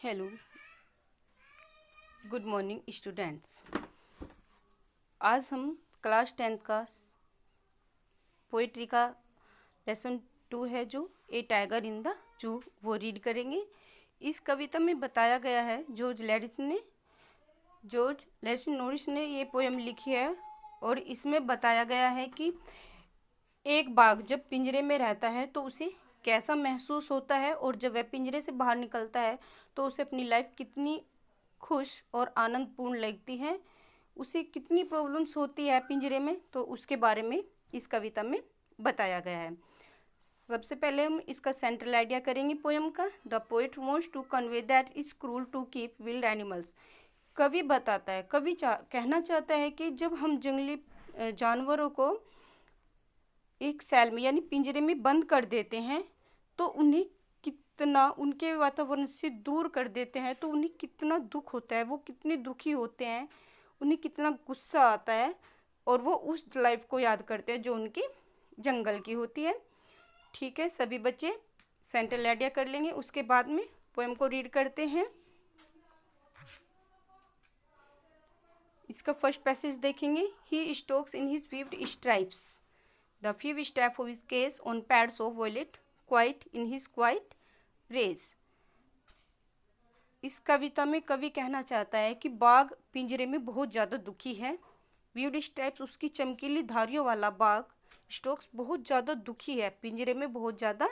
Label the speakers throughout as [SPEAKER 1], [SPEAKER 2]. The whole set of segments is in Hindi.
[SPEAKER 1] Hello, good morning students. आज हम क्लास 10th का पोइट्री का लेसन 2 है जो ए टाइगर इन द जू वो रीड करेंगे। इस कविता में बताया गया है जॉर्ज लैरिस नॉरिस ने ये पोएम लिखी है और इसमें बताया गया है कि एक बाघ जब पिंजरे में रहता है तो उसे कैसा महसूस होता है और जब वह पिंजरे से बाहर निकलता है तो उसे अपनी लाइफ कितनी खुश और आनंदपूर्ण लगती है, उसे कितनी प्रॉब्लम्स होती है पिंजरे में, तो उसके बारे में इस कविता में बताया गया है। सबसे पहले हम इसका सेंट्रल आइडिया करेंगे पोएम का। The poet wants to convey that is cruel to keep wild animals. कवि बताता है, कहना चाहता है कि जब हम जंगली जानवरों को एक सेल में यानी पिंजरे में बंद कर देते हैं तो उन्हें कितना उनके वातावरण से दूर कर देते हैं तो उन्हें कितना दुख होता है, वो कितने दुखी होते हैं, उन्हें कितना गुस्सा आता है और वो उस लाइफ को याद करते हैं जो उनकी जंगल की होती है। ठीक है, सभी बच्चे सेंट्रल आइडिया कर लेंगे। उसके बाद में पोएम को रीड करते हैं। इसका फर्स्ट पैसेज देखेंगे। He stalks in his vivid stripes the few step of his case on pads of violet quiet in his quiet rays। इस कविता में कवि कहना चाहता है कि बाघ पिंजरे में बहुत ज़्यादा दुखी है। वीव्ड स्ट्राइप्स उसकी चमकीली धारियों वाला बाघ स्टोक्स बहुत ज़्यादा दुखी है, पिंजरे में बहुत ज़्यादा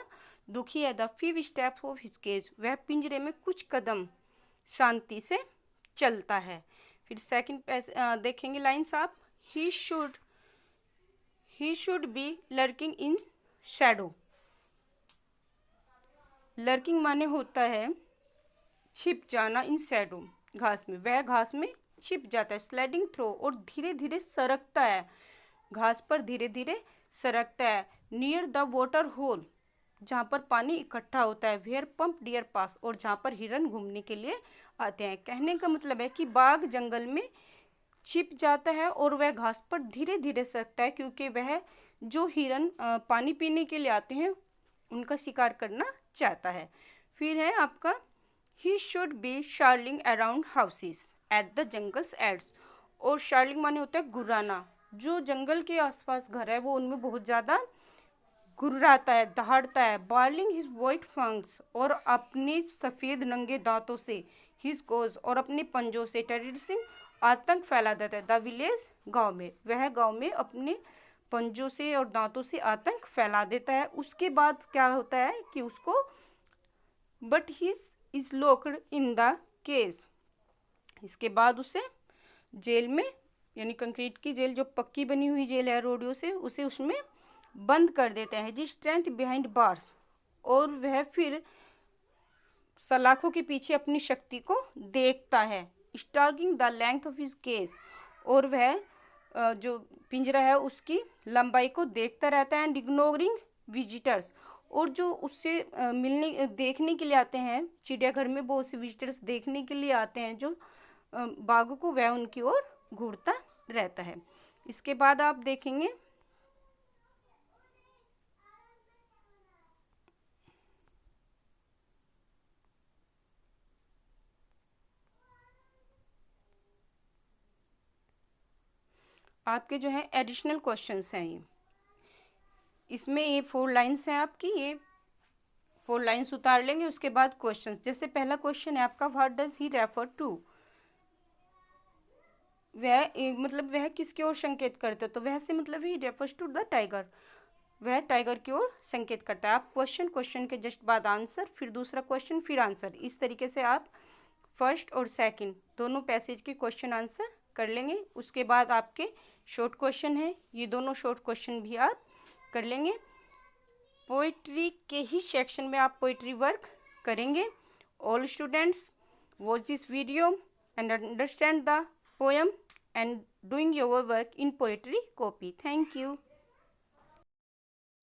[SPEAKER 1] दुखी है। The few steps of his cage, वह पिंजरे में कुछ कदम शांति से चलता है। फिर सेकंड देखेंगे लाइन्स आप। He should be lurking in shadow। Lurking माने होता है छिप जाना, इन शैडो घास में, वह घास में छिप जाता है। स्लाइडिंग थ्रो और धीरे धीरे सरकता है, घास पर धीरे धीरे सरकता है। नियर द वाटर होल, जहाँ पर पानी इकट्ठा होता है। वेयर पंप डियर पास, और जहाँ पर हिरन घूमने के लिए आते हैं। कहने का मतलब है कि बाघ जंगल में छिप जाता है और वह घास पर धीरे धीरे सरकता है क्योंकि वह जो हिरन पानी पीने के लिए आते हैं उनका शिकार करना चाहता है। फिर है आपका he should be snarling around houses at the jungle's edge. और शार्लिंग माने होता है गुर्राना, जो जंगल के आसपास घर है वो उनमें बहुत ज़्यादा गुर्राता है, दहाड़ता है। बार्लिंग हिज वाइट फंग्स, और अपने सफ़ेद नंगे दांतों से, हिज कोज, और अपने पंजों से, टेररिसिंग आतंक फैला देता है। द विलेज, गाँव में, वह गाँव में अपने पंजों से और दांतों से आतंक फैला देता है। उसके बाद क्या होता है कि उसको but his is locked in the case, इसके बाद उसे जेल में, यानी कंक्रीट की जेल, जो पक्की बनी हुई जेल है रोडियों से, उसे उसमें बंद कर देते हैं। जी स्ट्रेंथ बिहाइंड बार्स, और वह फिर सलाखों के पीछे अपनी शक्ति को देखता है। Stalking the length of his cage, और वह जो पिंजरा है उसकी लंबाई को देखता रहता है। एंड इग्नोरिंग विजिटर्स, और जो उससे मिलने देखने के लिए आते हैं, चिड़ियाघर में बहुत से विजिटर्स देखने के लिए आते हैं जो बाघ को, वह उनकी ओर घूरता रहता है। इसके बाद आप देखेंगे आपके जो है एडिशनल क्वेश्चंस हैं। इसमें ये 4 लाइन्स हैं आपकी, ये 4 लाइन्स उतार लेंगे। उसके बाद क्वेश्चंस, जैसे पहला क्वेश्चन है आपका, what does he refer to. मतलब वह किसकी ओर संकेत करता है, तो वह से मतलब ही रेफर्स टू द टाइगर, वह टाइगर की ओर संकेत करता है। आप क्वेश्चन के जस्ट बाद आंसर, फिर दूसरा क्वेश्चन, फिर आंसर, इस तरीके से आप फर्स्ट और सेकंड दोनों पैसेज के क्वेश्चन आंसर कर लेंगे। उसके बाद आपके शॉर्ट क्वेश्चन है, ये दोनों शॉर्ट क्वेश्चन भी आप कर लेंगे। पोइट्री के ही सेक्शन में आप पोइट्री वर्क करेंगे। All students watch this video and understand the poem and doing your work in poetry copy. Thank you.